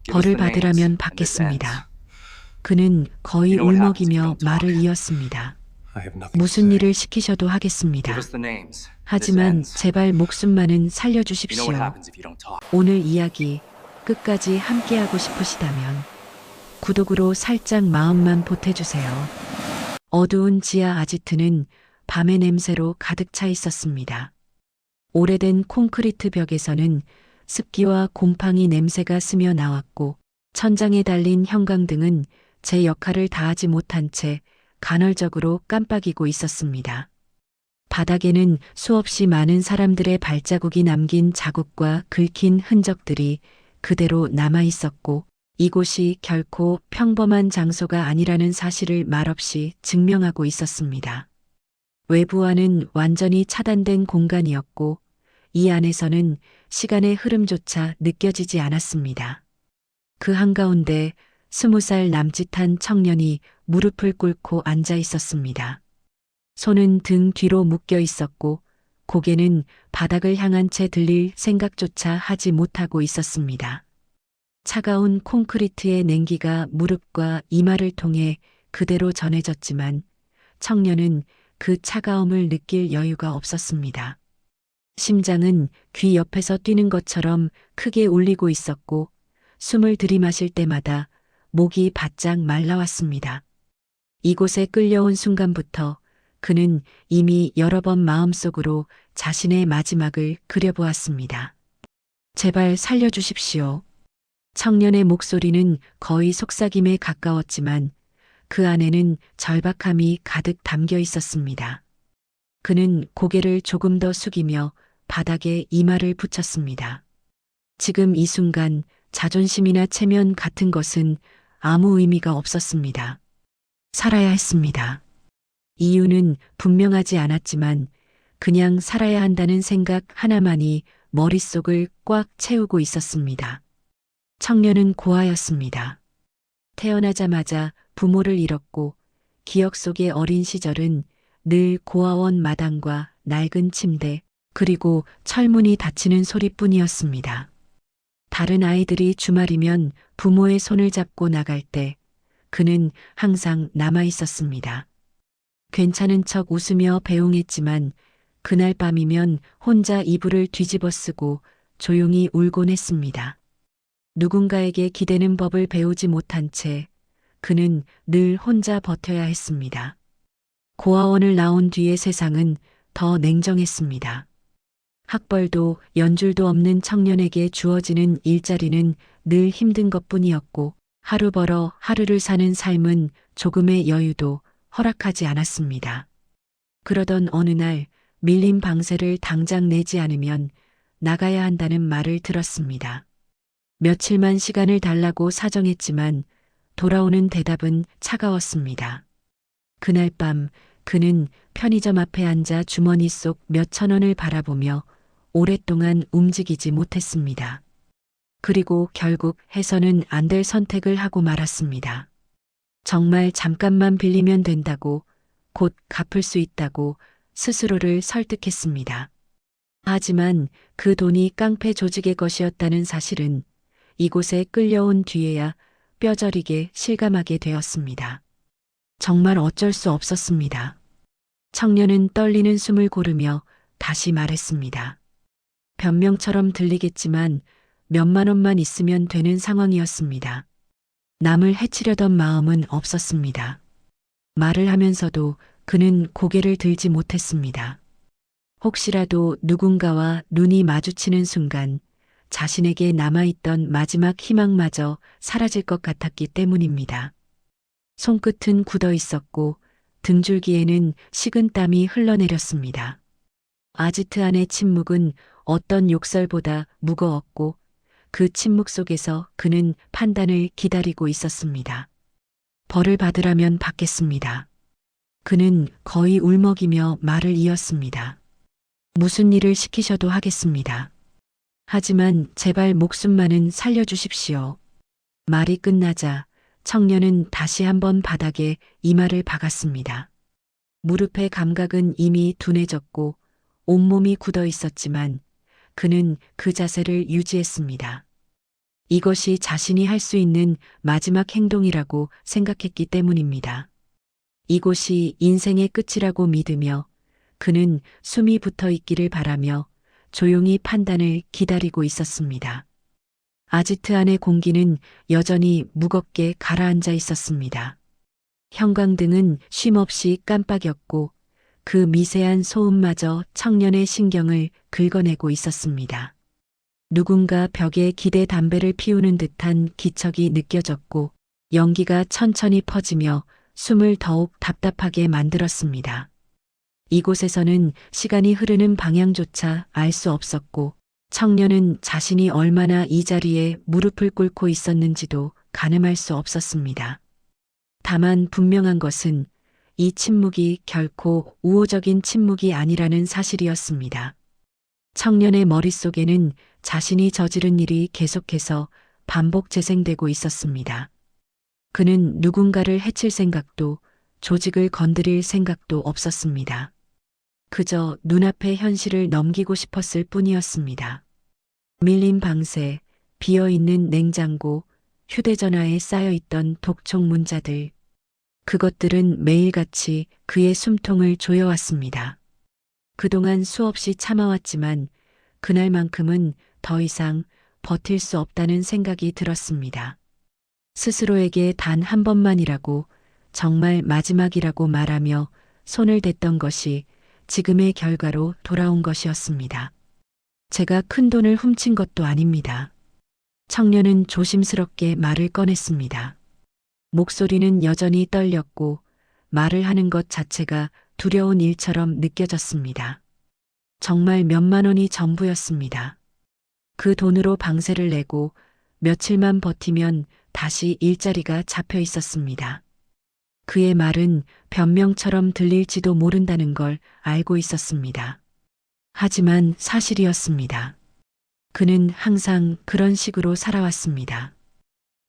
벌을 받으라면 받겠습니다. 그는 거의 울먹이며 말을 이었습니다. 무슨 일을 시키셔도 하겠습니다. 하지만 제발 목숨만은 살려주십시오. 오늘 이야기 끝까지 함께하고 싶으시다면 구독으로 살짝 마음만 보태주세요. 어두운 지하 아지트는 밤의 냄새로 가득 차 있었습니다. 오래된 콘크리트 벽에서는 습기와 곰팡이 냄새가 스며 나왔고 천장에 달린 형광등은 제 역할을 다하지 못한 채 간헐적으로 깜빡이고 있었습니다. 바닥에는 수없이 많은 사람들의 발자국이 남긴 자국과 긁힌 흔적들이 그대로 남아 있었고 이곳이 결코 평범한 장소가 아니라는 사실을 말없이 증명하고 있었습니다. 외부와는 완전히 차단된 공간이었고 이 안에서는 시간의 흐름조차 느껴지지 않았습니다. 그 한가운데 20살 남짓한 청년이 무릎을 꿇고 앉아 있었습니다. 손은 등 뒤로 묶여 있었고 고개는 바닥을 향한 채 들릴 생각조차 하지 못하고 있었습니다. 차가운 콘크리트의 냉기가 무릎과 이마를 통해 그대로 전해졌지만 청년은 그 차가움을 느낄 여유가 없었습니다. 심장은 귀 옆에서 뛰는 것처럼 크게 울리고 있었고 숨을 들이마실 때마다 목이 바짝 말라왔습니다. 이곳에 끌려온 순간부터 그는 이미 여러 번 마음속으로 자신의 마지막을 그려보았습니다. 제발 살려주십시오. 청년의 목소리는 거의 속삭임에 가까웠지만 그 안에는 절박함이 가득 담겨 있었습니다. 그는 고개를 조금 더 숙이며 바닥에 이마를 붙였습니다. 지금 이 순간 자존심이나 체면 같은 것은 아무 의미가 없었습니다. 살아야 했습니다. 이유는 분명하지 않았지만 그냥 살아야 한다는 생각 하나만이 머릿속을 꽉 채우고 있었습니다. 청년은 고아였습니다. 태어나자마자 부모를 잃었고 기억 속의 어린 시절은 늘 고아원 마당과 낡은 침대 그리고 철문이 닫히는 소리뿐이었습니다. 다른 아이들이 주말이면 부모의 손을 잡고 나갈 때 그는 항상 남아 있었습니다. 괜찮은 척 웃으며 배웅했지만 그날 밤이면 혼자 이불을 뒤집어 쓰고 조용히 울곤 했습니다. 누군가에게 기대는 법을 배우지 못한 채 그는 늘 혼자 버텨야 했습니다. 고아원을 나온 뒤의 세상은 더 냉정했습니다. 학벌도 연줄도 없는 청년에게 주어지는 일자리는 늘 힘든 것뿐이었고 하루 벌어 하루를 사는 삶은 조금의 여유도 허락하지 않았습니다. 그러던 어느 날 밀린 방세를 당장 내지 않으면 나가야 한다는 말을 들었습니다. 며칠만 시간을 달라고 사정했지만 돌아오는 대답은 차가웠습니다. 그날 밤 그는 편의점 앞에 앉아 주머니 속 몇천 원을 바라보며 오랫동안 움직이지 못했습니다. 그리고 결국 해서는 안 될 선택을 하고 말았습니다. 정말 잠깐만 빌리면 된다고, 곧 갚을 수 있다고 스스로를 설득했습니다. 하지만 그 돈이 깡패 조직의 것이었다는 사실은 이곳에 끌려온 뒤에야 뼈저리게 실감하게 되었습니다. 정말 어쩔 수 없었습니다. 청년은 떨리는 숨을 고르며 다시 말했습니다. 변명처럼 들리겠지만 몇만 원만 있으면 되는 상황이었습니다. 남을 해치려던 마음은 없었습니다. 말을 하면서도 그는 고개를 들지 못했습니다. 혹시라도 누군가와 눈이 마주치는 순간 자신에게 남아있던 마지막 희망마저 사라질 것 같았기 때문입니다. 손끝은 굳어 있었고 등줄기에는 식은땀이 흘러내렸습니다. 아지트 안의 침묵은 어떤 욕설보다 무거웠고 그 침묵 속에서 그는 판단을 기다리고 있었습니다. 벌을 받으라면 받겠습니다. 그는 거의 울먹이며 말을 이었습니다. 무슨 일을 시키셔도 하겠습니다. 하지만 제발 목숨만은 살려주십시오. 말이 끝나자 청년은 다시 한번 바닥에 이마를 박았습니다. 무릎의 감각은 이미 둔해졌고 온몸이 굳어 있었지만 그는 그 자세를 유지했습니다. 이것이 자신이 할 수 있는 마지막 행동이라고 생각했기 때문입니다. 이곳이 인생의 끝이라고 믿으며 그는 숨이 붙어 있기를 바라며 조용히 판단을 기다리고 있었습니다. 아지트 안의 공기는 여전히 무겁게 가라앉아 있었습니다. 형광등은 쉼없이 깜빡였고 그 미세한 소음마저 청년의 신경을 긁어내고 있었습니다. 누군가 벽에 기대 담배를 피우는 듯한 기척이 느껴졌고 연기가 천천히 퍼지며 숨을 더욱 답답하게 만들었습니다. 이곳에서는 시간이 흐르는 방향조차 알 수 없었고 청년은 자신이 얼마나 이 자리에 무릎을 꿇고 있었는지도 가늠할 수 없었습니다. 다만 분명한 것은 이 침묵이 결코 우호적인 침묵이 아니라는 사실이었습니다. 청년의 머릿속에는 자신이 저지른 일이 계속해서 반복 재생되고 있었습니다. 그는 누군가를 해칠 생각도 조직을 건드릴 생각도 없었습니다. 그저 눈앞의 현실을 넘기고 싶었을 뿐이었습니다. 밀린 방세, 비어있는 냉장고, 휴대전화에 쌓여있던 독촉 문자들. 그것들은 매일같이 그의 숨통을 조여왔습니다. 그동안 수없이 참아왔지만 그날만큼은 더 이상 버틸 수 없다는 생각이 들었습니다. 스스로에게 단 한 번만이라고, 정말 마지막이라고 말하며 손을 댔던 것이 지금의 결과로 돌아온 것이었습니다. 제가 큰 돈을 훔친 것도 아닙니다. 청년은 조심스럽게 말을 꺼냈습니다. 목소리는 여전히 떨렸고 말을 하는 것 자체가 두려운 일처럼 느껴졌습니다. 정말 몇만 원이 전부였습니다. 그 돈으로 방세를 내고 며칠만 버티면 다시 일자리가 잡혀 있었습니다. 그의 말은 변명처럼 들릴지도 모른다는 걸 알고 있었습니다. 하지만 사실이었습니다. 그는 항상 그런 식으로 살아왔습니다.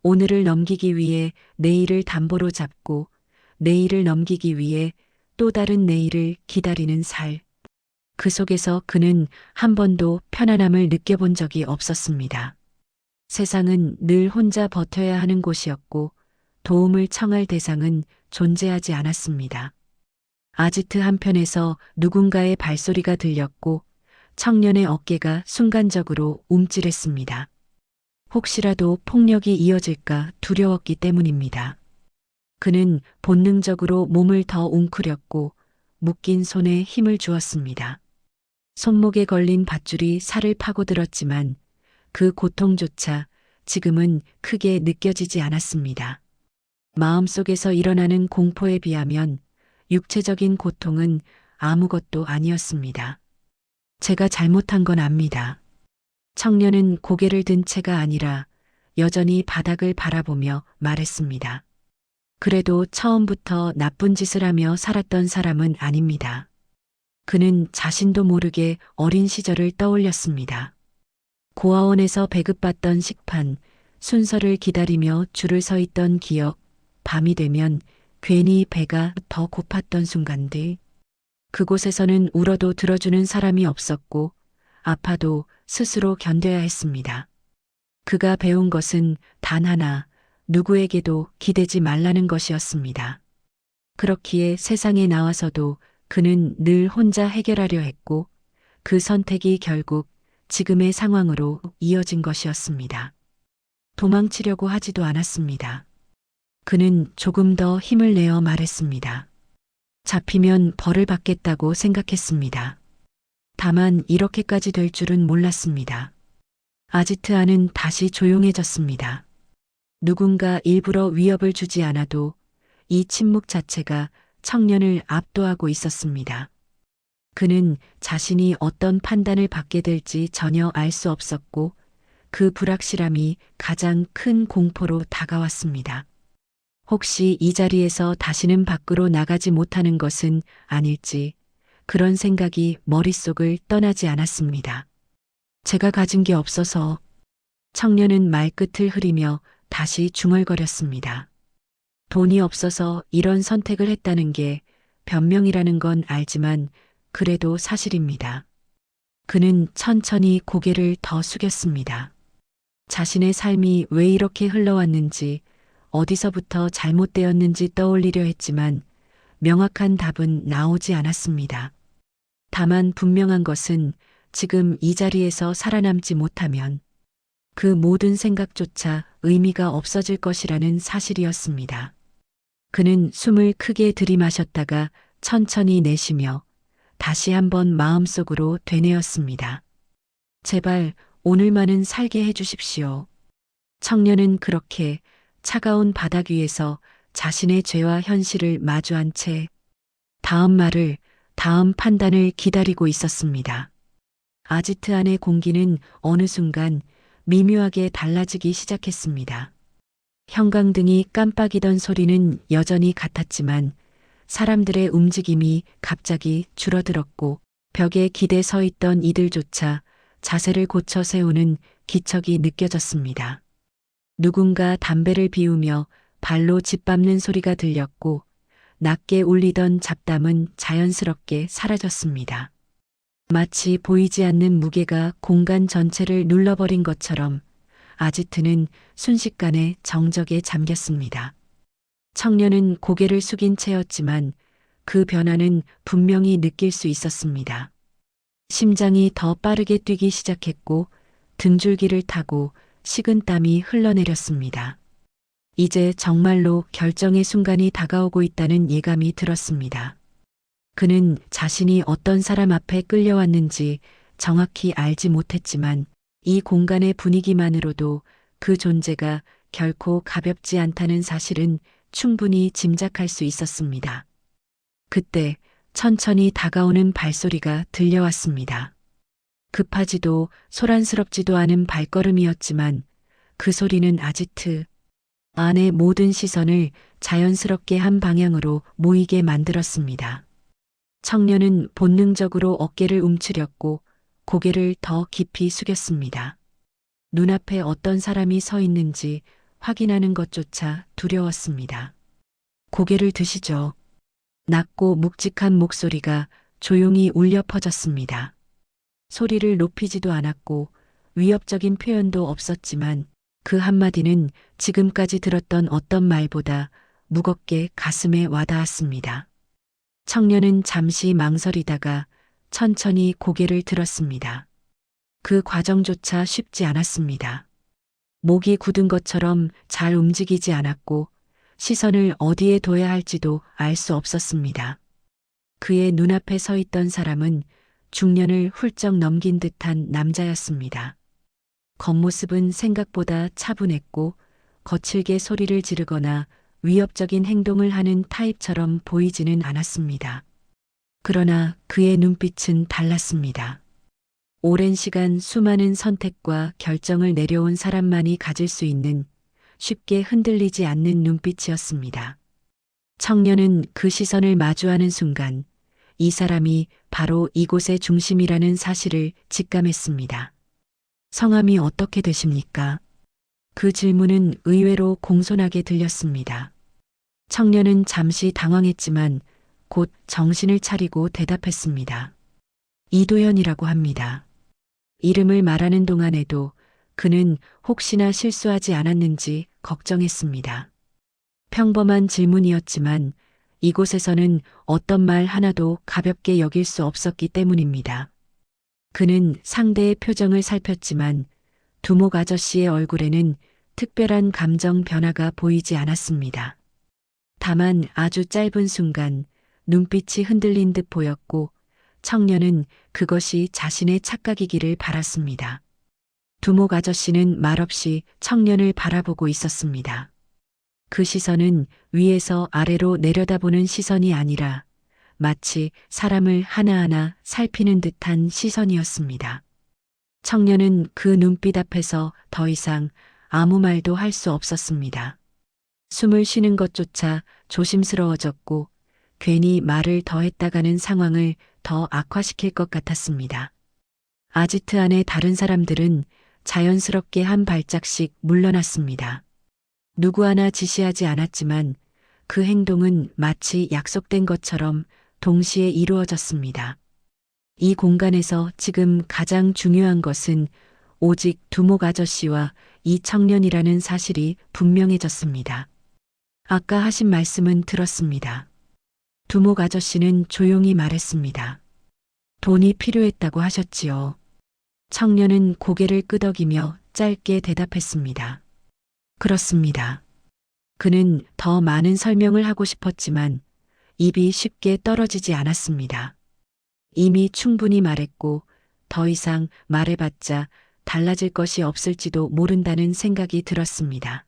오늘을 넘기기 위해 내일을 담보로 잡고 내일을 넘기기 위해 또 다른 내일을 기다리는 살. 그 속에서 그는 한 번도 편안함을 느껴본 적이 없었습니다. 세상은 늘 혼자 버텨야 하는 곳이었고 도움을 청할 대상은 존재하지 않았습니다. 아지트 한편에서 누군가의 발소리가 들렸고 청년의 어깨가 순간적으로 움찔했습니다. 혹시라도 폭력이 이어질까 두려웠기 때문입니다. 그는 본능적으로 몸을 더 웅크렸고 묶인 손에 힘을 주었습니다. 손목에 걸린 밧줄이 살을 파고들었지만 그 고통조차 지금은 크게 느껴지지 않았습니다. 마음속에서 일어나는 공포에 비하면 육체적인 고통은 아무것도 아니었습니다. 제가 잘못한 건 압니다. 청년은 고개를 든 채가 아니라 여전히 바닥을 바라보며 말했습니다. 그래도 처음부터 나쁜 짓을 하며 살았던 사람은 아닙니다. 그는 자신도 모르게 어린 시절을 떠올렸습니다. 고아원에서 배급받던 식판, 순서를 기다리며 줄을 서 있던 기억, 밤이 되면 괜히 배가 더 고팠던 순간들. 그곳에서는 울어도 들어주는 사람이 없었고 아파도 스스로 견뎌야 했습니다. 그가 배운 것은 단 하나, 누구에게도 기대지 말라는 것이었습니다. 그렇기에 세상에 나와서도 그는 늘 혼자 해결하려 했고 그 선택이 결국 지금의 상황으로 이어진 것이었습니다. 도망치려고 하지도 않았습니다. 그는 조금 더 힘을 내어 말했습니다. 잡히면 벌을 받겠다고 생각했습니다. 다만 이렇게까지 될 줄은 몰랐습니다. 아지트 안은 다시 조용해졌습니다. 누군가 일부러 위협을 주지 않아도 이 침묵 자체가 청년을 압도하고 있었습니다. 그는 자신이 어떤 판단을 받게 될지 전혀 알 수 없었고 그 불확실함이 가장 큰 공포로 다가왔습니다. 혹시 이 자리에서 다시는 밖으로 나가지 못하는 것은 아닐지 그런 생각이 머릿속을 떠나지 않았습니다. 제가 가진 게 없어서. 청년은 말끝을 흐리며 다시 중얼거렸습니다. 돈이 없어서 이런 선택을 했다는 게 변명이라는 건 알지만 그래도 사실입니다. 그는 천천히 고개를 더 숙였습니다. 자신의 삶이 왜 이렇게 흘러왔는지, 어디서부터 잘못되었는지 떠올리려 했지만 명확한 답은 나오지 않았습니다. 다만 분명한 것은 지금 이 자리에서 살아남지 못하면 그 모든 생각조차 의미가 없어질 것이라는 사실이었습니다. 그는 숨을 크게 들이마셨다가 천천히 내쉬며 다시 한번 마음속으로 되뇌었습니다. 제발 오늘만은 살게 해주십시오. 청년은 그렇게 차가운 바닥 위에서 자신의 죄와 현실을 마주한 채 다음 말을, 다음 판단을 기다리고 있었습니다. 아지트 안의 공기는 어느 순간 미묘하게 달라지기 시작했습니다. 형광등이 깜빡이던 소리는 여전히 같았지만 사람들의 움직임이 갑자기 줄어들었고 벽에 기대 서 있던 이들조차 자세를 고쳐 세우는 기척이 느껴졌습니다. 누군가 담배를 피우며 발로 짓밟는 소리가 들렸고 낮게 울리던 잡담은 자연스럽게 사라졌습니다. 마치 보이지 않는 무게가 공간 전체를 눌러버린 것처럼 아지트는 순식간에 정적에 잠겼습니다. 청년은 고개를 숙인 채였지만 그 변화는 분명히 느낄 수 있었습니다. 심장이 더 빠르게 뛰기 시작했고 등줄기를 타고 식은 땀이 흘러내렸습니다. 이제 정말로 결정의 순간이 다가오고 있다는 예감이 들었습니다. 그는 자신이 어떤 사람 앞에 끌려왔는지 정확히 알지 못했지만 이 공간의 분위기만으로도 그 존재가 결코 가볍지 않다는 사실은 충분히 짐작할 수 있었습니다. 그때 천천히 다가오는 발소리가 들려왔습니다. 급하지도 소란스럽지도 않은 발걸음이었지만 그 소리는 아지트 안의 모든 시선을 자연스럽게 한 방향으로 모이게 만들었습니다. 청년은 본능적으로 어깨를 움츠렸고 고개를 더 깊이 숙였습니다. 눈앞에 어떤 사람이 서 있는지 확인하는 것조차 두려웠습니다. 고개를 드시죠. 낮고 묵직한 목소리가 조용히 울려 퍼졌습니다. 소리를 높이지도 않았고 위협적인 표현도 없었지만 그 한마디는 지금까지 들었던 어떤 말보다 무겁게 가슴에 와닿았습니다. 청년은 잠시 망설이다가 천천히 고개를 들었습니다. 그 과정조차 쉽지 않았습니다. 목이 굳은 것처럼 잘 움직이지 않았고 시선을 어디에 둬야 할지도 알 수 없었습니다. 그의 눈앞에 서 있던 사람은 중년을 훌쩍 넘긴 듯한 남자였습니다. 겉모습은 생각보다 차분했고 거칠게 소리를 지르거나 위협적인 행동을 하는 타입처럼 보이지는 않았습니다. 그러나 그의 눈빛은 달랐습니다. 오랜 시간 수많은 선택과 결정을 내려온 사람만이 가질 수 있는 쉽게 흔들리지 않는 눈빛이었습니다. 청년은 그 시선을 마주하는 순간 이 사람이 바로 이곳의 중심이라는 사실을 직감했습니다. 성함이 어떻게 되십니까? 그 질문은 의외로 공손하게 들렸습니다. 청년은 잠시 당황했지만 곧 정신을 차리고 대답했습니다. 이도현이라고 합니다. 이름을 말하는 동안에도 그는 혹시나 실수하지 않았는지 걱정했습니다. 평범한 질문이었지만 이곳에서는 어떤 말 하나도 가볍게 여길 수 없었기 때문입니다. 그는 상대의 표정을 살폈지만 두목 아저씨의 얼굴에는 특별한 감정 변화가 보이지 않았습니다. 다만 아주 짧은 순간 눈빛이 흔들린 듯 보였고 청년은 그것이 자신의 착각이기를 바랐습니다. 두목 아저씨는 말없이 청년을 바라보고 있었습니다. 그 시선은 위에서 아래로 내려다보는 시선이 아니라 마치 사람을 하나하나 살피는 듯한 시선이었습니다. 청년은 그 눈빛 앞에서 더 이상 아무 말도 할 수 없었습니다. 숨을 쉬는 것조차 조심스러워졌고 괜히 말을 더 했다가는 상황을 더 악화시킬 것 같았습니다. 아지트 안의 다른 사람들은 자연스럽게 한 발짝씩 물러났습니다. 누구 하나 지시하지 않았지만 그 행동은 마치 약속된 것처럼 동시에 이루어졌습니다. 이 공간에서 지금 가장 중요한 것은 오직 두목 아저씨와 이 청년이라는 사실이 분명해졌습니다. 아까 하신 말씀은 들었습니다. 두목 아저씨는 조용히 말했습니다. 돈이 필요했다고 하셨지요. 청년은 고개를 끄덕이며 짧게 대답했습니다. 그렇습니다. 그는 더 많은 설명을 하고 싶었지만 입이 쉽게 떨어지지 않았습니다. 이미 충분히 말했고 더 이상 말해봤자 달라질 것이 없을지도 모른다는 생각이 들었습니다.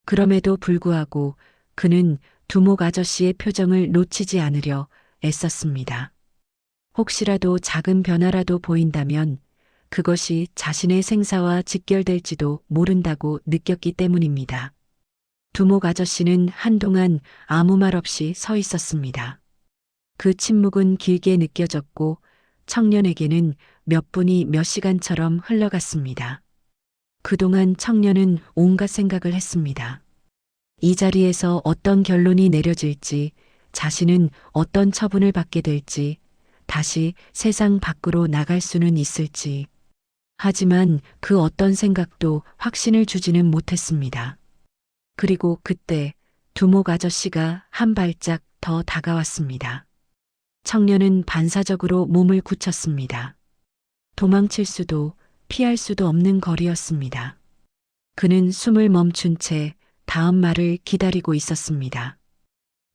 그럼에도 불구하고 그는 두목 아저씨의 표정을 놓치지 않으려 애썼습니다. 혹시라도 작은 변화라도 보인다면 그것이 자신의 생사와 직결될지도 모른다고 느꼈기 때문입니다. 두목 아저씨는 한동안 아무 말 없이 서 있었습니다. 그 침묵은 길게 느껴졌고 청년에게는 몇 분이 몇 시간처럼 흘러갔습니다. 그동안 청년은 온갖 생각을 했습니다. 이 자리에서 어떤 결론이 내려질지, 자신은 어떤 처분을 받게 될지, 다시 세상 밖으로 나갈 수는 있을지. 하지만 그 어떤 생각도 확신을 주지는 못했습니다. 그리고 그때 두목 아저씨가 한 발짝 더 다가왔습니다. 청년은 반사적으로 몸을 굳혔습니다. 도망칠 수도 피할 수도 없는 거리였습니다. 그는 숨을 멈춘 채 다음 말을 기다리고 있었습니다.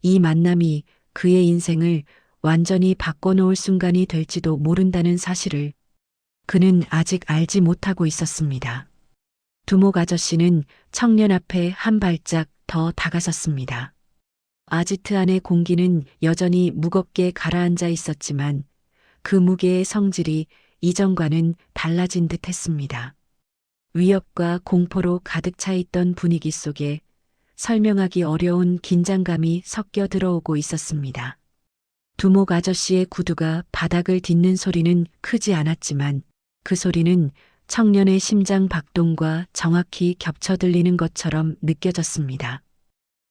이 만남이 그의 인생을 완전히 바꿔놓을 순간이 될지도 모른다는 사실을 그는 아직 알지 못하고 있었습니다. 두목 아저씨는 청년 앞에 한 발짝 더 다가섰습니다. 아지트 안의 공기는 여전히 무겁게 가라앉아 있었지만 그 무게의 성질이 이전과는 달라진 듯 했습니다. 위협과 공포로 가득 차 있던 분위기 속에 설명하기 어려운 긴장감이 섞여 들어오고 있었습니다. 두목 아저씨의 구두가 바닥을 딛는 소리는 크지 않았지만 그 소리는 청년의 심장 박동과 정확히 겹쳐 들리는 것처럼 느껴졌습니다.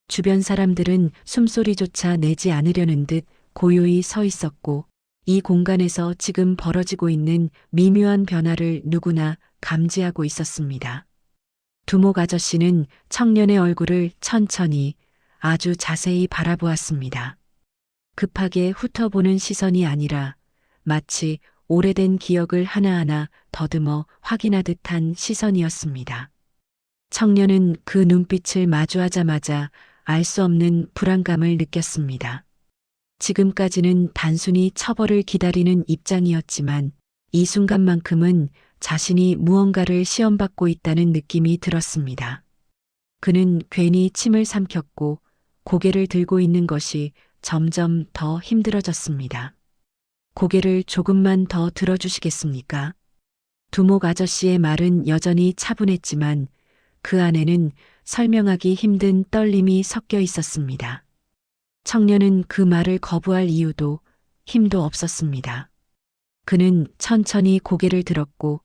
주변 사람들은 숨소리조차 내지 않으려는 듯 고요히 서 있었고 이 공간에서 지금 벌어지고 있는 미묘한 변화를 누구나 감지하고 있었습니다. 두목 아저씨는 청년의 얼굴을 천천히 아주 자세히 바라보았습니다. 급하게 훑어보는 시선이 아니라 마치 오래된 기억을 하나하나 더듬어 확인하듯한 시선이었습니다. 청년은 그 눈빛을 마주하자마자 알 수 없는 불안감을 느꼈습니다. 지금까지는 단순히 처벌을 기다리는 입장이었지만 이 순간만큼은 자신이 무언가를 시험받고 있다는 느낌이 들었습니다. 그는 괜히 침을 삼켰고 고개를 들고 있는 것이 점점 더 힘들어졌습니다. 고개를 조금만 더 들어주시겠습니까? 두목 아저씨의 말은 여전히 차분했지만 그 안에는 설명하기 힘든 떨림이 섞여 있었습니다. 청년은 그 말을 거부할 이유도 힘도 없었습니다. 그는 천천히 고개를 들었고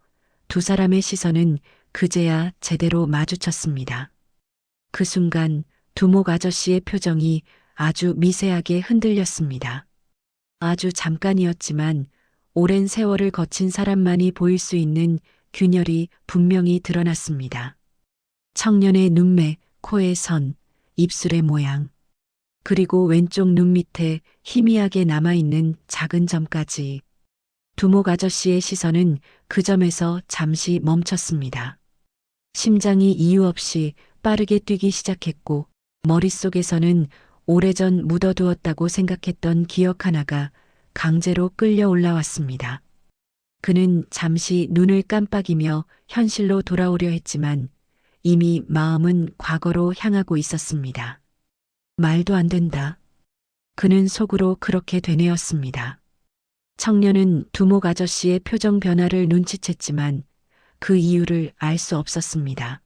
두 사람의 시선은 그제야 제대로 마주쳤습니다. 그 순간 두목 아저씨의 표정이 아주 미세하게 흔들렸습니다. 아주 잠깐이었지만 오랜 세월을 거친 사람만이 보일 수 있는 균열이 분명히 드러났습니다. 청년의 눈매, 코의 선, 입술의 모양, 그리고 왼쪽 눈 밑에 희미하게 남아있는 작은 점까지. 두목 아저씨의 시선은 그 점에서 잠시 멈췄습니다. 심장이 이유 없이 빠르게 뛰기 시작했고 머릿속에서는 오래전 묻어두었다고 생각했던 기억 하나가 강제로 끌려 올라왔습니다. 그는 잠시 눈을 깜빡이며 현실로 돌아오려 했지만 이미 마음은 과거로 향하고 있었습니다. 말도 안 된다. 그는 속으로 그렇게 되뇌었습니다. 청년은 두목 아저씨의 표정 변화를 눈치챘지만 그 이유를 알 수 없었습니다.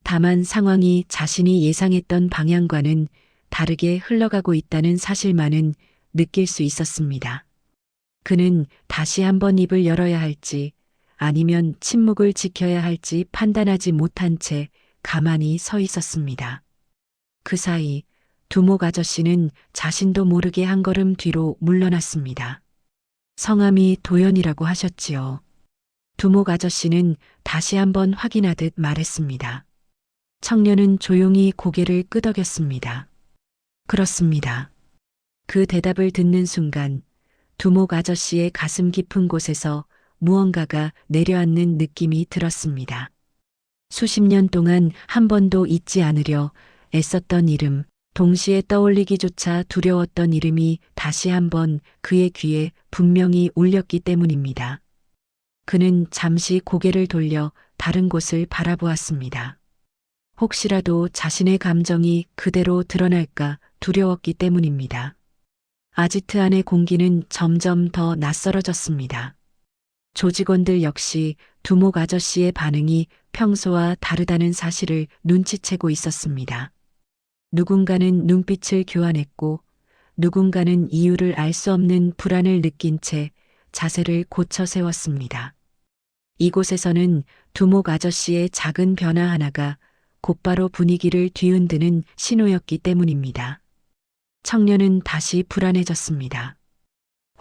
다만 상황이 자신이 예상했던 방향과는 다르게 흘러가고 있다는 사실만은 느낄 수 있었습니다. 그는 다시 한번 입을 열어야 할지 아니면 침묵을 지켜야 할지 판단하지 못한 채 가만히 서 있었습니다. 그 사이 두목 아저씨는 자신도 모르게 한 걸음 뒤로 물러났습니다. 성함이 도연이라고 하셨지요. 두목 아저씨는 다시 한번 확인하듯 말했습니다. 청년은 조용히 고개를 끄덕였습니다. 그렇습니다. 그 대답을 듣는 순간 두목 아저씨의 가슴 깊은 곳에서 무언가가 내려앉는 느낌이 들었습니다. 수십 년 동안 한 번도 잊지 않으려 애썼던 이름, 동시에 떠올리기조차 두려웠던 이름이 다시 한번 그의 귀에 분명히 울렸기 때문입니다. 그는 잠시 고개를 돌려 다른 곳을 바라보았습니다. 혹시라도 자신의 감정이 그대로 드러날까 두려웠기 때문입니다. 아지트 안의 공기는 점점 더 낯설어졌습니다. 조직원들 역시 두목 아저씨의 반응이 평소와 다르다는 사실을 눈치채고 있었습니다. 누군가는 눈빛을 교환했고 누군가는 이유를 알 수 없는 불안을 느낀 채 자세를 고쳐 세웠습니다. 이곳에서는 두목 아저씨의 작은 변화 하나가 곧바로 분위기를 뒤흔드는 신호였기 때문입니다. 청년은 다시 불안해졌습니다.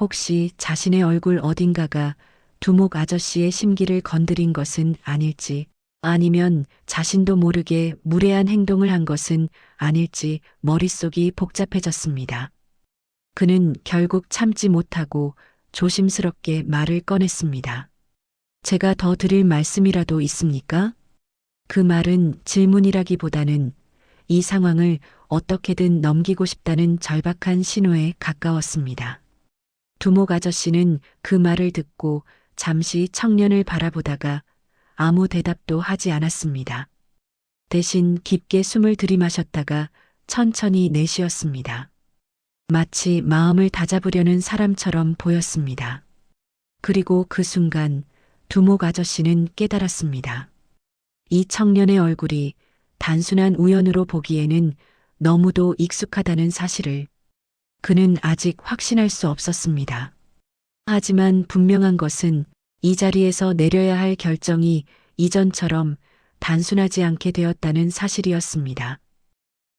혹시 자신의 얼굴 어딘가가 두목 아저씨의 심기를 건드린 것은 아닐지, 아니면 자신도 모르게 무례한 행동을 한 것은 아닐지 머릿속이 복잡해졌습니다. 그는 결국 참지 못하고 조심스럽게 말을 꺼냈습니다. 제가 더 드릴 말씀이라도 있습니까? 그 말은 질문이라기보다는 이 상황을 어떻게든 넘기고 싶다는 절박한 신호에 가까웠습니다. 두목 아저씨는 그 말을 듣고 잠시 청년을 바라보다가 아무 대답도 하지 않았습니다. 대신 깊게 숨을 들이마셨다가 천천히 내쉬었습니다. 마치 마음을 다잡으려는 사람처럼 보였습니다. 그리고 그 순간 두목 아저씨는 깨달았습니다. 이 청년의 얼굴이 단순한 우연으로 보기에는 너무도 익숙하다는 사실을 그는 아직 확신할 수 없었습니다. 하지만 분명한 것은 이 자리에서 내려야 할 결정이 이전처럼 단순하지 않게 되었다는 사실이었습니다.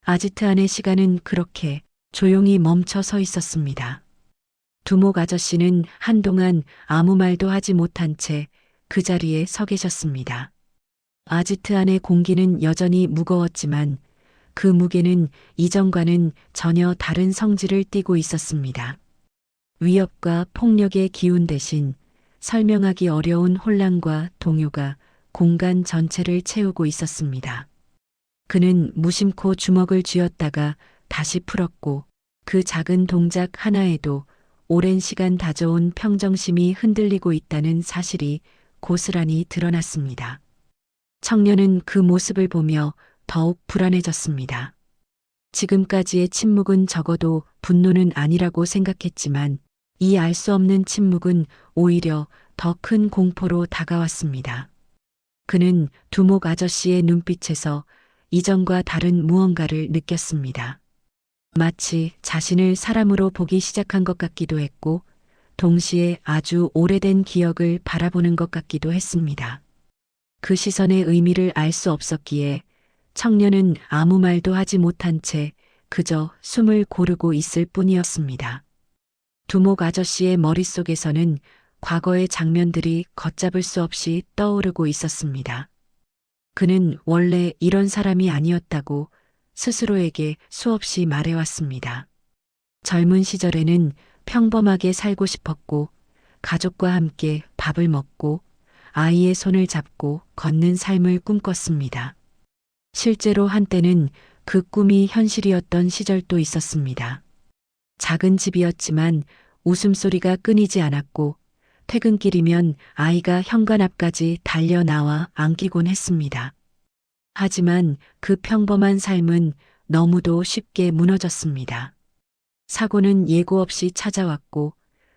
아지트 안의 시간은 그렇게 조용히 멈춰 서 있었습니다. 두목 아저씨는 한동안 아무 말도 하지 못한 채 그 자리에 서 계셨습니다. 아지트 안의 공기는 여전히 무거웠지만 그 무게는 이전과는 전혀 다른 성질을 띠고 있었습니다. 위협과 폭력의 기운 대신 설명하기 어려운 혼란과 동요가 공간 전체를 채우고 있었습니다. 그는 무심코 주먹을 쥐었다가 다시 풀었고 그 작은 동작 하나에도 오랜 시간 다져온 평정심이 흔들리고 있다는 사실이 고스란히 드러났습니다. 청년은 그 모습을 보며 더욱 불안해졌습니다. 지금까지의 침묵은 적어도 분노는 아니라고 생각했지만 이 알 수 없는 침묵은 오히려 더 큰 공포로 다가왔습니다. 그는 두목 아저씨의 눈빛에서 이전과 다른 무언가를 느꼈습니다. 마치 자신을 사람으로 보기 시작한 것 같기도 했고 동시에 아주 오래된 기억을 바라보는 것 같기도 했습니다. 그 시선의 의미를 알 수 없었기에 청년은 아무 말도 하지 못한 채 그저 숨을 고르고 있을 뿐이었습니다. 두목 아저씨의 머릿속에서는 과거의 장면들이 걷잡을 수 없이 떠오르고 있었습니다. 그는 원래 이런 사람이 아니었다고 스스로에게 수없이 말해왔습니다. 젊은 시절에는 평범하게 살고 싶었고 가족과 함께 밥을 먹고 아이의 손을 잡고 걷는 삶을 꿈꿨습니다. 실제로 한때는 그 꿈이 현실이었던 시절도 있었습니다. 작은 집이었지만 웃음소리가 끊이지 않았고 퇴근길이면 아이가 현관 앞까지 달려 나와 안기곤 했습니다. 하지만 그 평범한 삶은 너무도 쉽게 무너졌습니다. 사고는 예고 없이 찾아왔고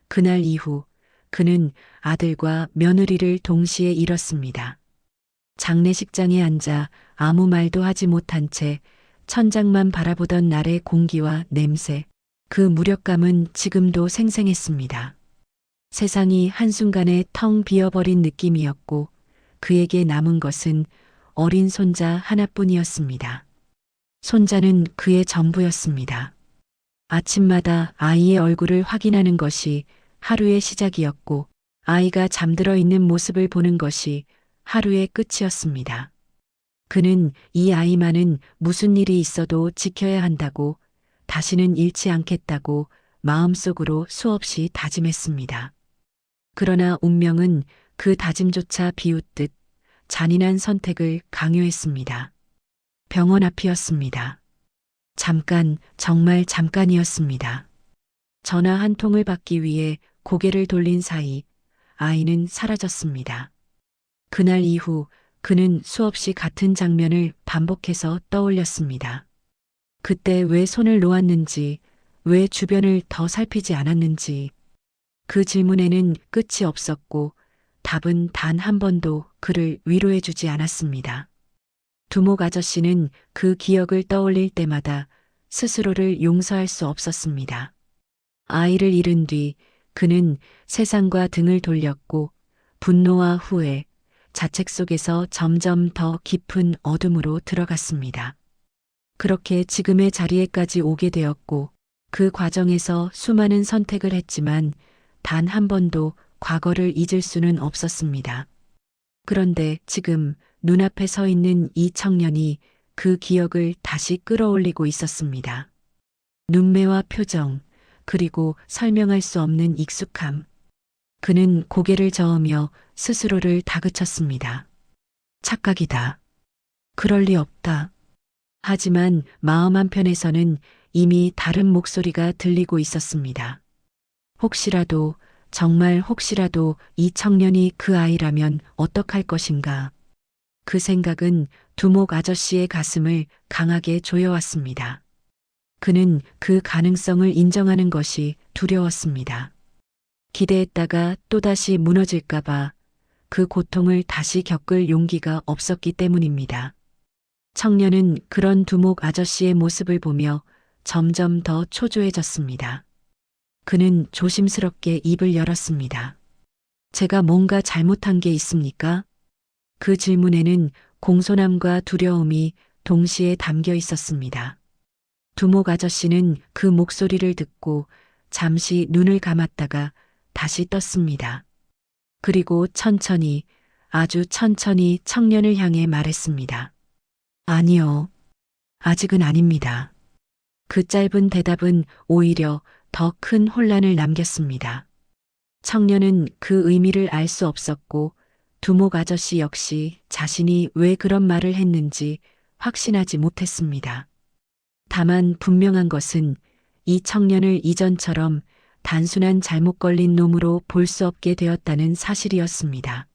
그날 이후 그는 아들과 며느리를 동시에 잃었습니다. 장례식장에 앉아 아무 말도 하지 못한 채 천장만 바라보던 날의 공기와 냄새, 그 무력감은 지금도 생생했습니다. 세상이 한순간에 텅 비어버린 느낌이었고 그에게 남은 것은 어린 손자 하나뿐이었습니다. 손자는 그의 전부였습니다. 아침마다 아이의 얼굴을 확인하는 것이 하루의 시작이었고 아이가 잠들어 있는 모습을 보는 것이 하루의 끝이었습니다. 그는 이 아이만은 무슨 일이 있어도 지켜야 한다고, 다시는 잃지 않겠다고 마음속으로 수없이 다짐했습니다. 그러나 운명은 그 다짐조차 비웃듯 잔인한 선택을 강요했습니다. 병원 앞이었습니다. 잠깐, 정말 잠깐이었습니다. 전화 한 통을 받기 위해 고개를 돌린 사이 아이는 사라졌습니다. 그날 이후 그는 수없이 같은 장면을 반복해서 떠올렸습니다. 그때 왜 손을 놓았는지, 왜 주변을 더 살피지 않았는지, 그 질문에는 끝이 없었고 답은 단 한 번도 그를 위로해주지 않았습니다. 두목 아저씨는 그 기억을 떠올릴 때마다 스스로를 용서할 수 없었습니다. 아이를 잃은 뒤 그는 세상과 등을 돌렸고 분노와 후회, 자책 속에서 점점 더 깊은 어둠으로 들어갔습니다. 그렇게 지금의 자리에까지 오게 되었고 그 과정에서 수많은 선택을 했지만 단 한 번도 과거를 잊을 수는 없었습니다. 그런데 지금 눈앞에 서 있는 이 청년이 그 기억을 다시 끌어올리고 있었습니다. 눈매와 표정, 그리고 설명할 수 없는 익숙함. 그는 고개를 저으며 스스로를 다그쳤습니다. 착각이다. 그럴 리 없다. 하지만 마음 한편에서는 이미 다른 목소리가 들리고 있었습니다. 혹시라도, 정말 혹시라도 이 청년이 그 아이라면 어떡할 것인가. 그 생각은 두목 아저씨의 가슴을 강하게 조여왔습니다. 그는 그 가능성을 인정하는 것이 두려웠습니다. 기대했다가 또다시 무너질까봐, 그 고통을 다시 겪을 용기가 없었기 때문입니다. 청년은 그런 두목 아저씨의 모습을 보며 점점 더 초조해졌습니다. 그는 조심스럽게 입을 열었습니다. 제가 뭔가 잘못한 게 있습니까? 그 질문에는 공손함과 두려움이 동시에 담겨 있었습니다. 두목 아저씨는 그 목소리를 듣고 잠시 눈을 감았다가 다시 떴습니다. 그리고 천천히, 아주 천천히 청년을 향해 말했습니다. 아니요. 아직은 아닙니다. 그 짧은 대답은 오히려 더 큰 혼란을 남겼습니다. 청년은 그 의미를 알 수 없었고 두목 아저씨 역시 자신이 왜 그런 말을 했는지 확신하지 못했습니다. 다만 분명한 것은 이 청년을 이전처럼 단순한 잘못 걸린 놈으로 볼 수 없게 되었다는 사실이었습니다.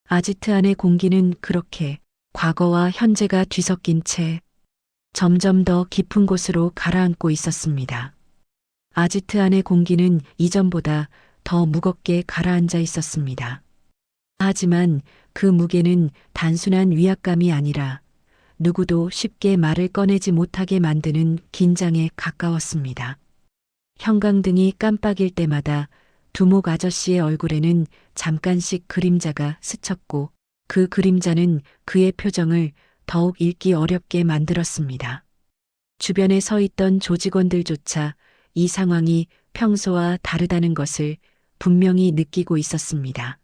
아지트 안의 공기는 그렇게 과거와 현재가 뒤섞인 채 점점 더 깊은 곳으로 가라앉고 있었습니다. 아지트 안의 공기는 이전보다 더 무겁게 가라앉아 있었습니다. 하지만 그 무게는 단순한 위압감이 아니라 누구도 쉽게 말을 꺼내지 못하게 만드는 긴장에 가까웠습니다. 형광등이 깜빡일 때마다 두목 아저씨의 얼굴에는 잠깐씩 그림자가 스쳤고 그 그림자는 그의 표정을 더욱 읽기 어렵게 만들었습니다. 주변에 서 있던 조직원들조차 이 상황이 평소와 다르다는 것을 분명히 느끼고 있었습니다.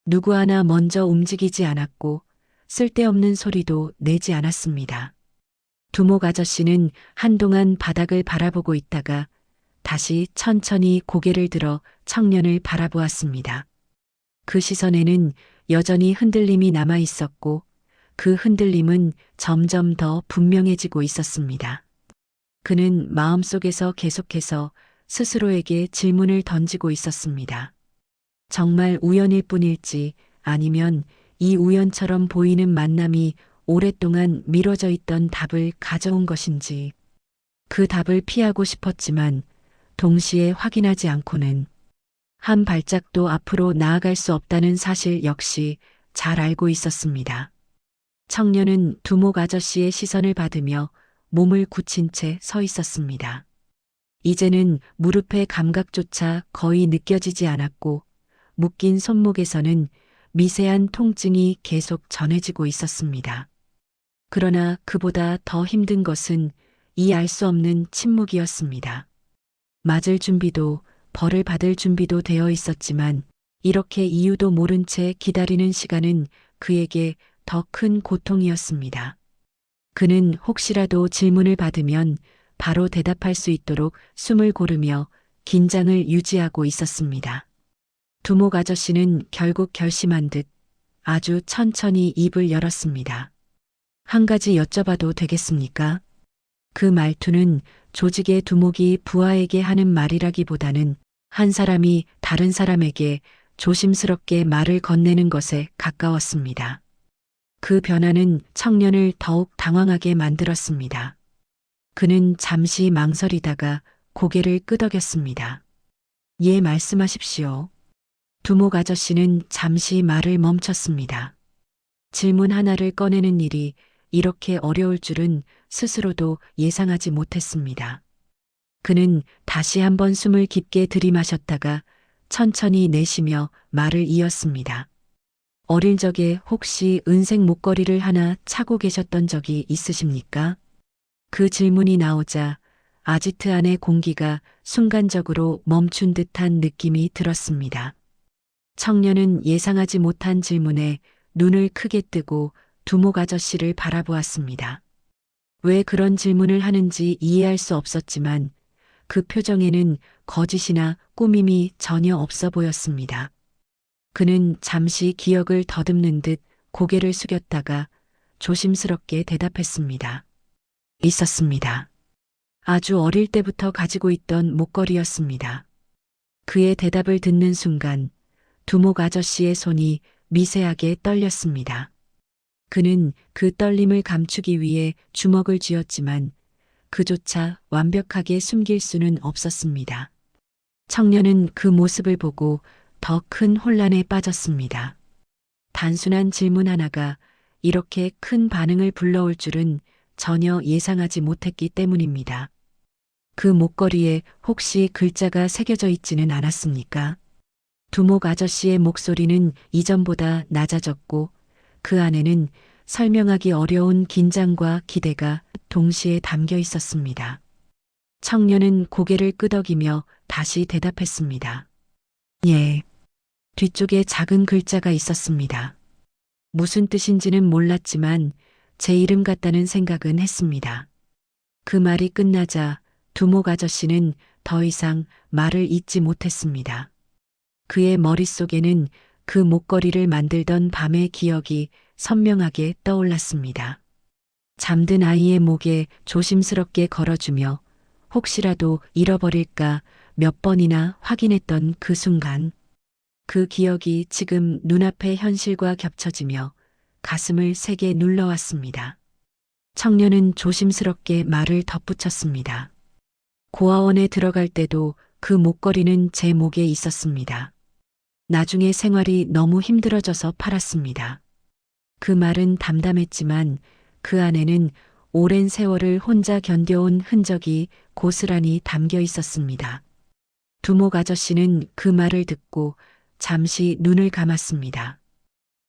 누구 하나 먼저 움직이지 않았고 쓸데없는 소리도 내지 않았습니다. 두목 아저씨는 한동안 바닥을 바라보고 있다가 다시 천천히 고개를 들어 청년을 바라보았습니다. 그 시선에는 여전히 흔들림이 남아 있었고 그 흔들림은 점점 더 분명해지고 있었습니다. 그는 마음속에서 계속해서 스스로에게 질문을 던지고 있었습니다. 정말 우연일 뿐일지 아니면 이 우연처럼 보이는 만남이 오랫동안 미뤄져 있던 답을 가져온 것인지 그 답을 피하고 싶었지만 동시에 확인하지 않고는 한 발짝도 앞으로 나아갈 수 없다는 사실 역시 잘 알고 있었습니다. 청년은 두목 아저씨의 시선을 받으며 몸을 굳힌 채 서 있었습니다. 이제는 무릎의 감각조차 거의 느껴지지 않았고 묶인 손목에서는 미세한 통증이 계속 전해지고 있었습니다. 그러나 그보다 더 힘든 것은 이 알 수 없는 침묵이었습니다. 맞을 준비도 벌을 받을 준비도 되어 있었지만 이렇게 이유도 모른 채 기다리는 시간은 그에게 더 큰 고통이었습니다. 그는 혹시라도 질문을 받으면 바로 대답할 수 있도록 숨을 고르며 긴장을 유지하고 있었습니다. 두목 아저씨는 결국 결심한 듯 아주 천천히 입을 열었습니다. 한 가지 여쭤봐도 되겠습니까? 그 말투는 조직의 두목이 부하에게 하는 말이라기보다는 한 사람이 다른 사람에게 조심스럽게 말을 건네는 것에 가까웠습니다. 그 변화는 청년을 더욱 당황하게 만들었습니다. 그는 잠시 망설이다가 고개를 끄덕였습니다. 예, 말씀하십시오. 두목 아저씨는 잠시 말을 멈췄습니다. 질문 하나를 꺼내는 일이 이렇게 어려울 줄은 스스로도 예상하지 못했습니다. 그는 다시 한번 숨을 깊게 들이마셨다가 천천히 내쉬며 말을 이었습니다. 어릴 적에 혹시 은색 목걸이를 하나 차고 계셨던 적이 있으십니까? 그 질문이 나오자 아지트 안의 공기가 순간적으로 멈춘 듯한 느낌이 들었습니다. 청년은 예상하지 못한 질문에 눈을 크게 뜨고 두목 아저씨를 바라보았습니다. 왜 그런 질문을 하는지 이해할 수 없었지만 그 표정에는 거짓이나 꾸밈이 전혀 없어 보였습니다. 그는 잠시 기억을 더듬는 듯 고개를 숙였다가 조심스럽게 대답했습니다. 있었습니다. 아주 어릴 때부터 가지고 있던 목걸이였습니다. 그의 대답을 듣는 순간 두목 아저씨의 손이 미세하게 떨렸습니다. 그는 그 떨림을 감추기 위해 주먹을 쥐었지만 그조차 완벽하게 숨길 수는 없었습니다. 청년은 그 모습을 보고 더 큰 혼란에 빠졌습니다. 단순한 질문 하나가 이렇게 큰 반응을 불러올 줄은 전혀 예상하지 못했기 때문입니다. 그 목걸이에 혹시 글자가 새겨져 있지는 않았습니까? 두목 아저씨의 목소리는 이전보다 낮아졌고 그 안에는 설명하기 어려운 긴장과 기대가 동시에 담겨 있었습니다. 청년은 고개를 끄덕이며 다시 대답했습니다. 예. 뒤쪽에 작은 글자가 있었습니다. 무슨 뜻인지는 몰랐지만 제 이름 같다는 생각은 했습니다. 그 말이 끝나자 두목 아저씨는 더 이상 말을 잇지 못했습니다. 그의 머릿속에는 그 목걸이를 만들던 밤의 기억이 선명하게 떠올랐습니다. 잠든 아이의 목에 조심스럽게 걸어주며 혹시라도 잃어버릴까 몇 번이나 확인했던 그 순간, 그 기억이 지금 눈앞의 현실과 겹쳐지며 가슴을 세게 눌러왔습니다. 청년은 조심스럽게 말을 덧붙였습니다. 고아원에 들어갈 때도 그 목걸이는 제 목에 있었습니다. 나중에 생활이 너무 힘들어져서 팔았습니다. 그 말은 담담했지만 그 안에는 오랜 세월을 혼자 견뎌온 흔적이 고스란히 담겨 있었습니다. 두목 아저씨는 그 말을 듣고 잠시 눈을 감았습니다.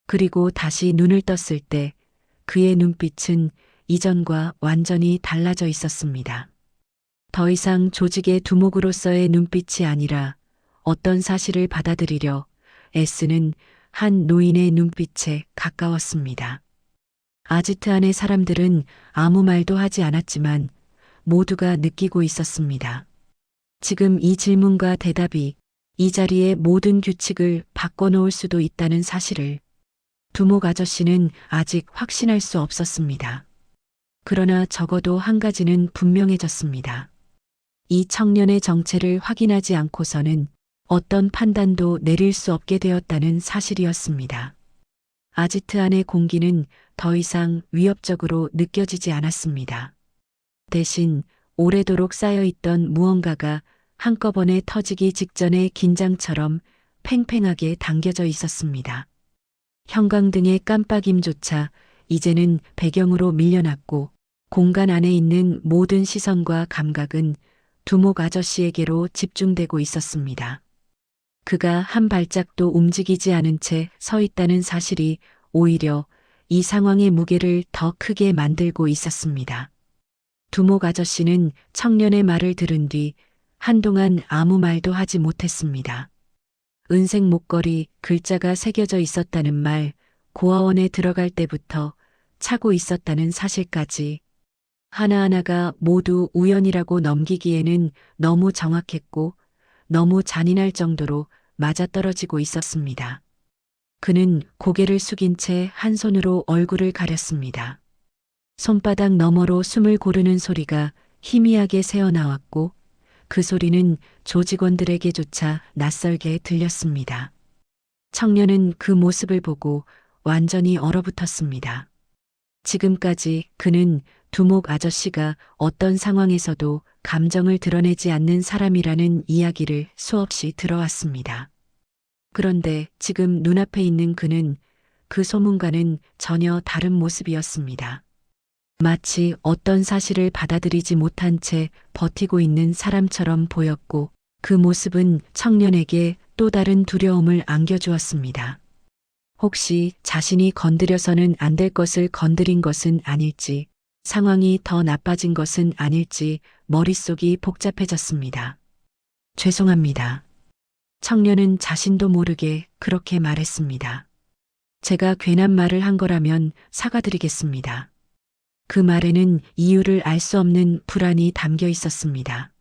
그리고 다시 눈을 떴을 때 그의 눈빛은 이전과 완전히 달라져 있었습니다. 더 이상 조직의 두목으로서의 눈빛이 아니라 어떤 사실을 받아들이려 애쓰는 한 노인의 눈빛에 가까웠습니다. 아지트 안의 사람들은 아무 말도 하지 않았지만 모두가 느끼고 있었습니다. 지금 이 질문과 대답이 이 자리의 모든 규칙을 바꿔놓을 수도 있다는 사실을 두목 아저씨는 아직 확신할 수 없었습니다. 그러나 적어도 한 가지는 분명해졌습니다. 이 청년의 정체를 확인하지 않고서는 어떤 판단도 내릴 수 없게 되었다는 사실이었습니다. 아지트 안의 공기는 더 이상 위협적으로 느껴지지 않았습니다. 대신 오래도록 쌓여있던 무언가가 한꺼번에 터지기 직전의 긴장처럼 팽팽하게 당겨져 있었습니다. 형광등의 깜빡임조차 이제는 배경으로 밀려났고 공간 안에 있는 모든 시선과 감각은 두목 아저씨에게로 집중되고 있었습니다. 그가 한 발짝도 움직이지 않은 채 서 있다는 사실이 오히려 이 상황의 무게를 더 크게 만들고 있었습니다. 두목 아저씨는 청년의 말을 들은 뒤 한동안 아무 말도 하지 못했습니다. 은색 목걸이 글자가 새겨져 있었다는 말, 고아원에 들어갈 때부터 차고 있었다는 사실까지 하나하나가 모두 우연이라고 넘기기에는 너무 정확했고 너무 잔인할 정도로 맞아떨어지고 있었습니다. 그는 고개를 숙인 채 한 손으로 얼굴을 가렸습니다. 손바닥 너머로 숨을 고르는 소리가 희미하게 새어나왔고 그 소리는 조직원들에게조차 낯설게 들렸습니다. 청년은 그 모습을 보고 완전히 얼어붙었습니다. 지금까지 그는 두목 아저씨가 어떤 상황에서도 감정을 드러내지 않는 사람이라는 이야기를 수없이 들어왔습니다. 그런데 지금 눈앞에 있는 그는 그 소문과는 전혀 다른 모습이었습니다. 마치 어떤 사실을 받아들이지 못한 채 버티고 있는 사람처럼 보였고 그 모습은 청년에게 또 다른 두려움을 안겨주었습니다. 혹시 자신이 건드려서는 안 될 것을 건드린 것은 아닐지, 상황이 더 나빠진 것은 아닐지 머릿속이 복잡해졌습니다. 죄송합니다. 청년은 자신도 모르게 그렇게 말했습니다. 제가 괜한 말을 한 거라면 사과드리겠습니다. 그 말에는 이유를 알 수 없는 불안이 담겨 있었습니다.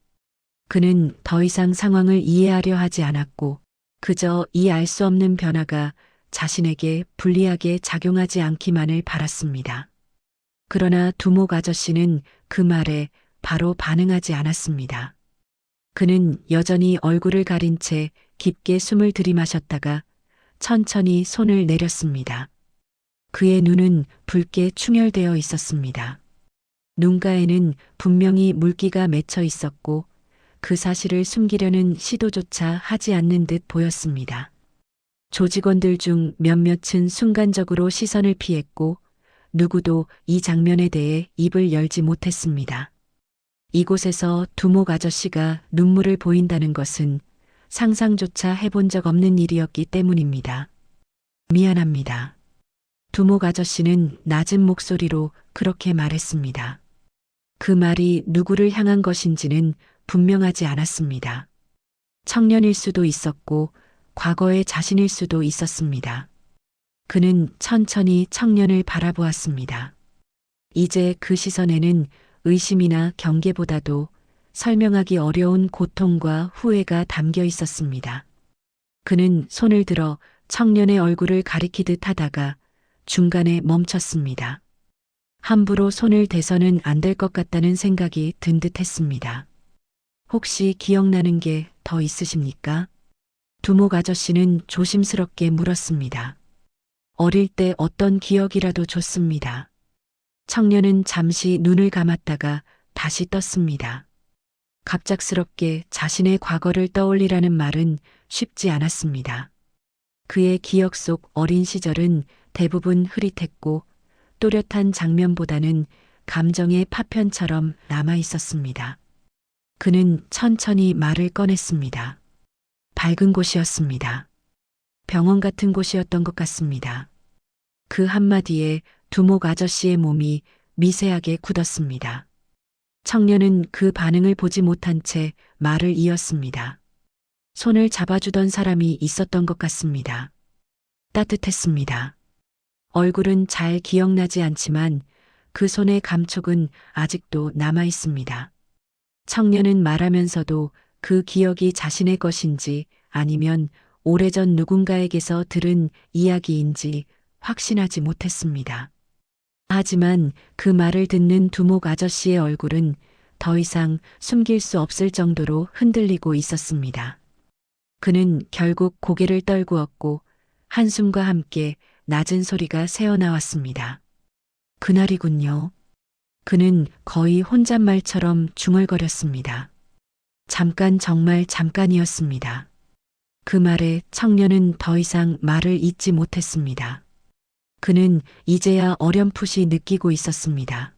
그는 더 이상 상황을 이해하려 하지 않았고 그저 이 알 수 없는 변화가 자신에게 불리하게 작용하지 않기만을 바랐습니다. 그러나 두목 아저씨는 그 말에 바로 반응하지 않았습니다. 그는 여전히 얼굴을 가린 채 깊게 숨을 들이마셨다가 천천히 손을 내렸습니다. 그의 눈은 붉게 충혈되어 있었습니다. 눈가에는 분명히 물기가 맺혀 있었고 그 사실을 숨기려는 시도조차 하지 않는 듯 보였습니다. 조직원들 중 몇몇은 순간적으로 시선을 피했고 누구도 이 장면에 대해 입을 열지 못했습니다. 이곳에서 두목 아저씨가 눈물을 보인다는 것은 상상조차 해본 적 없는 일이었기 때문입니다. 미안합니다. 두목 아저씨는 낮은 목소리로 그렇게 말했습니다. 그 말이 누구를 향한 것인지는 분명하지 않았습니다. 청년일 수도 있었고 과거의 자신일 수도 있었습니다. 그는 천천히 청년을 바라보았습니다. 이제 그 시선에는 의심이나 경계보다도 설명하기 어려운 고통과 후회가 담겨 있었습니다. 그는 손을 들어 청년의 얼굴을 가리키듯 하다가 중간에 멈췄습니다. 함부로 손을 대서는 안 될 것 같다는 생각이 든 듯 했습니다. 혹시 기억나는 게 더 있으십니까? 두목 아저씨는 조심스럽게 물었습니다. 어릴 때 어떤 기억이라도 좋습니다. 청년은 잠시 눈을 감았다가 다시 떴습니다. 갑작스럽게 자신의 과거를 떠올리라는 말은 쉽지 않았습니다. 그의 기억 속 어린 시절은 대부분 흐릿했고 또렷한 장면보다는 감정의 파편처럼 남아 있었습니다. 그는 천천히 말을 꺼냈습니다. 밝은 곳이었습니다. 병원 같은 곳이었던 것 같습니다. 그 한마디에 두목 아저씨의 몸이 미세하게 굳었습니다. 청년은 그 반응을 보지 못한 채 말을 이었습니다. 손을 잡아주던 사람이 있었던 것 같습니다. 따뜻했습니다. 얼굴은 잘 기억나지 않지만 그 손의 감촉은 아직도 남아 있습니다. 청년은 말하면서도 그 기억이 자신의 것인지 아니면 오래전 누군가에게서 들은 이야기인지 확신하지 못했습니다. 하지만 그 말을 듣는 두목 아저씨의 얼굴은 더 이상 숨길 수 없을 정도로 흔들리고 있었습니다. 그는 결국 고개를 떨구었고 한숨과 함께 낮은 소리가 새어나왔습니다. 그날이군요. 그는 거의 혼잣말처럼 중얼거렸습니다. 잠깐, 정말 잠깐이었습니다. 그 말에 청년은 더 이상 말을 잇지 못했습니다. 그는 이제야 어렴풋이 느끼고 있었습니다.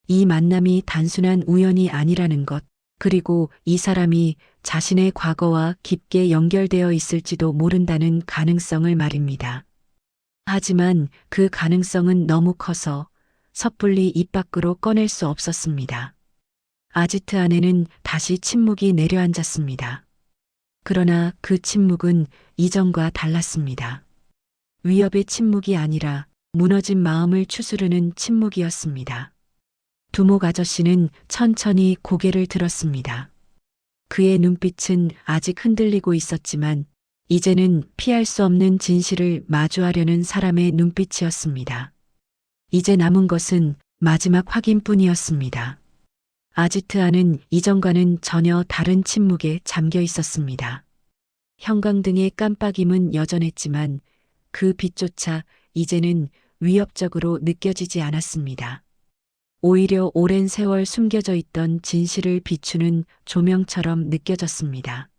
이 만남이 단순한 우연이 아니라는 것, 그리고 이 사람이 자신의 과거와 깊게 연결되어 있을지도 모른다는 가능성을 말입니다. 하지만 그 가능성은 너무 커서 섣불리 입 밖으로 꺼낼 수 없었습니다. 아지트 안에는 다시 침묵이 내려앉았습니다. 그러나 그 침묵은 이전과 달랐습니다. 위협의 침묵이 아니라 무너진 마음을 추스르는 침묵이었습니다. 두목 아저씨는 천천히 고개를 들었습니다. 그의 눈빛은 아직 흔들리고 있었지만 이제는 피할 수 없는 진실을 마주하려는 사람의 눈빛이었습니다. 이제 남은 것은 마지막 확인뿐이었습니다. 아지트 안은 이전과는 전혀 다른 침묵에 잠겨 있었습니다. 형광등의 깜빡임은 여전했지만 그 빛조차 이제는 위협적으로 느껴지지 않았습니다. 오히려 오랜 세월 숨겨져 있던 진실을 비추는 조명처럼 느껴졌습니다.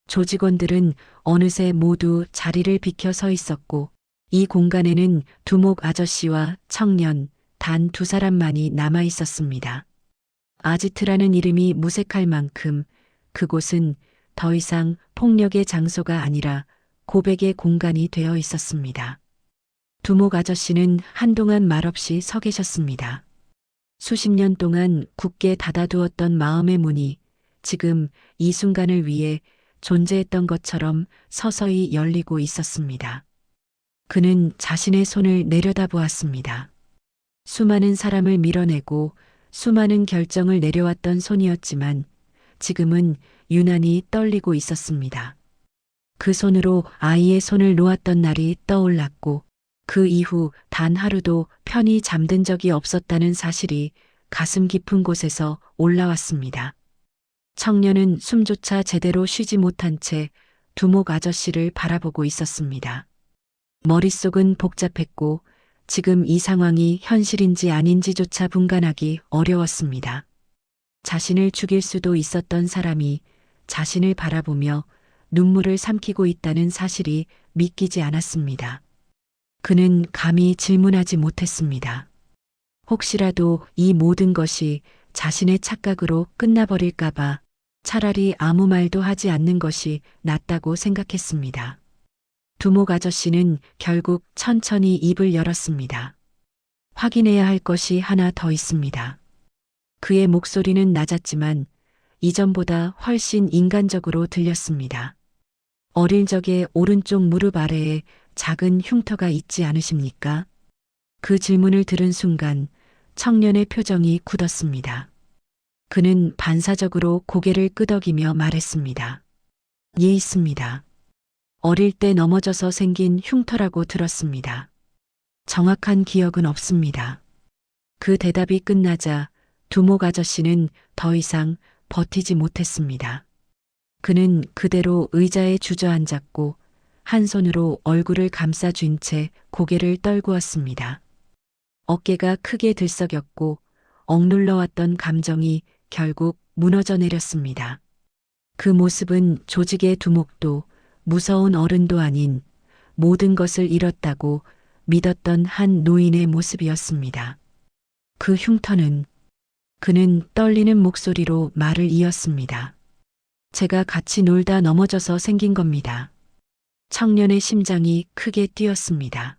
조직원들은 어느새 모두 자리를 비켜 서 있었고 이 공간에는 두목 아저씨와 청년 단 두 사람만이 남아 있었습니다. 아지트라는 이름이 무색할 만큼 그곳은 더 이상 폭력의 장소가 아니라 고백의 공간이 되어 있었습니다. 두목 아저씨는 한동안 말없이 서 계셨습니다. 수십 년 동안 굳게 닫아두었던 마음의 문이 지금 이 순간을 위해 존재했던 것처럼 서서히 열리고 있었습니다. 그는 자신의 손을 내려다보았습니다. 수많은 사람을 밀어내고 수많은 결정을 내려왔던 손이었지만 지금은 유난히 떨리고 있었습니다. 그 손으로 아이의 손을 놓았던 날이 떠올랐고 그 이후 단 하루도 편히 잠든 적이 없었다는 사실이 가슴 깊은 곳에서 올라왔습니다. 청년은 숨조차 제대로 쉬지 못한 채 두목 아저씨를 바라보고 있었습니다. 머릿속은 복잡했고 지금 이 상황이 현실인지 아닌지조차 분간하기 어려웠습니다. 자신을 죽일 수도 있었던 사람이 자신을 바라보며 눈물을 삼키고 있다는 사실이 믿기지 않았습니다. 그는 감히 질문하지 못했습니다. 혹시라도 이 모든 것이 자신의 착각으로 끝나버릴까봐 차라리 아무 말도 하지 않는 것이 낫다고 생각했습니다. 두목 아저씨는 결국 천천히 입을 열었습니다. 확인해야 할 것이 하나 더 있습니다. 그의 목소리는 낮았지만 이전보다 훨씬 인간적으로 들렸습니다. 어릴 적에 오른쪽 무릎 아래에 작은 흉터가 있지 않으십니까? 그 질문을 들은 순간 청년의 표정이 굳었습니다. 그는 반사적으로 고개를 끄덕이며 말했습니다. 예, 있습니다. 어릴 때 넘어져서 생긴 흉터라고 들었습니다. 정확한 기억은 없습니다. 그 대답이 끝나자 두목 아저씨는 더 이상 버티지 못했습니다. 그는 그대로 의자에 주저앉았고 한 손으로 얼굴을 감싸쥔 채 고개를 떨구었습니다. 어깨가 크게 들썩였고 억눌러왔던 감정이 결국 무너져 내렸습니다. 그 모습은 조직의 두목도 무서운 어른도 아닌 모든 것을 잃었다고 믿었던 한 노인의 모습이었습니다. 그 흉터는 그는 떨리는 목소리로 말을 이었습니다. 제가 같이 놀다 넘어져서 생긴 겁니다. 청년의 심장이 크게 뛰었습니다.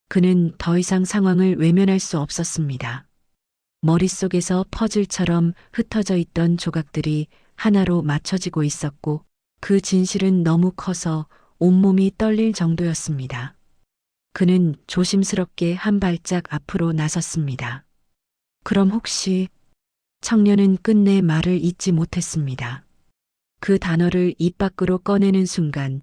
그는 더 이상 상황을 외면할 수 없었습니다. 머릿속에서 퍼즐처럼 흩어져 있던 조각들이 하나로 맞춰지고 있었고 그 진실은 너무 커서 온몸이 떨릴 정도였습니다. 그는 조심스럽게 한 발짝 앞으로 나섰습니다. 그럼 혹시 청년은 끝내 말을 잇지 못했습니다. 그 단어를 입 밖으로 꺼내는 순간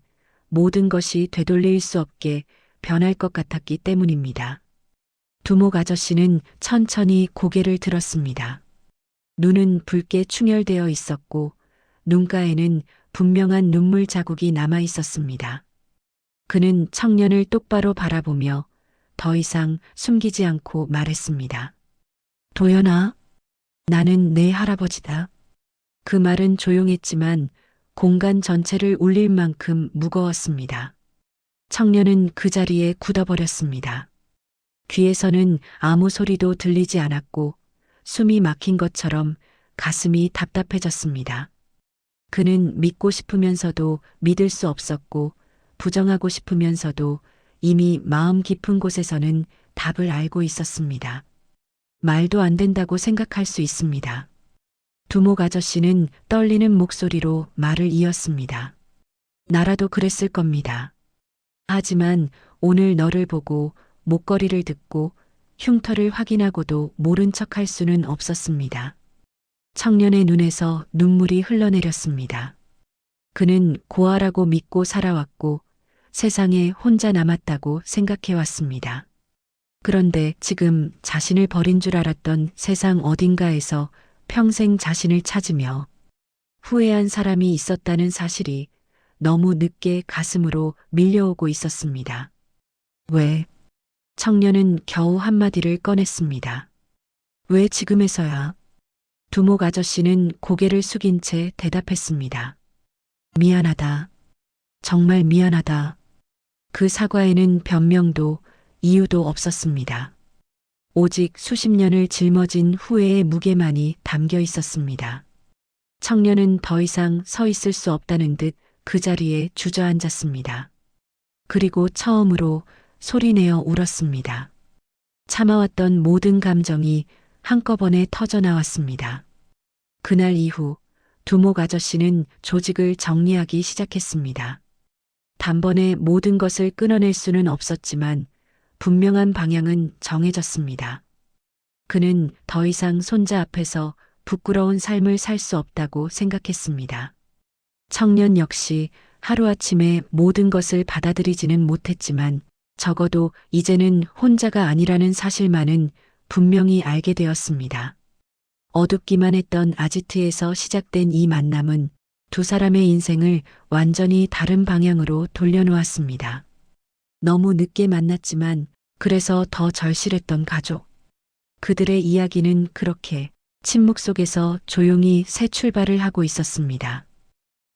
모든 것이 되돌릴 수 없게 변할 것 같았기 때문입니다. 두목 아저씨는 천천히 고개를 들었습니다. 눈은 붉게 충혈되어 있었고 눈가에는 분명한 눈물 자국이 남아 있었습니다. 그는 청년을 똑바로 바라보며 더 이상 숨기지 않고 말했습니다. 도연아, 나는 내 할아버지다. 그 말은 조용했지만 공간 전체를 울릴 만큼 무거웠습니다. 청년은 그 자리에 굳어버렸습니다. 귀에서는 아무 소리도 들리지 않았고 숨이 막힌 것처럼 가슴이 답답해졌습니다. 그는 믿고 싶으면서도 믿을 수 없었고 부정하고 싶으면서도 이미 마음 깊은 곳에서는 답을 알고 있었습니다. 말도 안 된다고 생각할 수 있습니다. 두목 아저씨는 떨리는 목소리로 말을 이었습니다. 나라도 그랬을 겁니다. 하지만 오늘 너를 보고 목걸이를 듣고 흉터를 확인하고도 모른 척 할 수는 없었습니다. 청년의 눈에서 눈물이 흘러내렸습니다. 그는 고아라고 믿고 살아왔고 세상에 혼자 남았다고 생각해왔습니다. 그런데 지금 자신을 버린 줄 알았던 세상 어딘가에서 평생 자신을 찾으며 후회한 사람이 있었다는 사실이 너무 늦게 가슴으로 밀려오고 있었습니다. 왜? 청년은 겨우 한마디를 꺼냈습니다. 왜 지금에서야? 두목 아저씨는 고개를 숙인 채 대답했습니다. 미안하다. 정말 미안하다. 그 사과에는 변명도 이유도 없었습니다. 오직 수십 년을 짊어진 후회의 무게만이 담겨 있었습니다. 청년은 더 이상 서 있을 수 없다는 듯 그 자리에 주저앉았습니다. 그리고 처음으로 소리내어 울었습니다. 참아왔던 모든 감정이 한꺼번에 터져 나왔습니다. 그날 이후 두목 아저씨는 조직을 정리하기 시작했습니다. 단번에 모든 것을 끊어낼 수는 없었지만 분명한 방향은 정해졌습니다. 그는 더 이상 손자 앞에서 부끄러운 삶을 살 수 없다고 생각했습니다. 청년 역시 하루아침에 모든 것을 받아들이지는 못했지만 적어도 이제는 혼자가 아니라는 사실만은 분명히 알게 되었습니다. 어둡기만 했던 아지트에서 시작된 이 만남은 두 사람의 인생을 완전히 다른 방향으로 돌려놓았습니다. 너무 늦게 만났지만 그래서 더 절실했던 가족. 그들의 이야기는 그렇게 침묵 속에서 조용히 새 출발을 하고 있었습니다.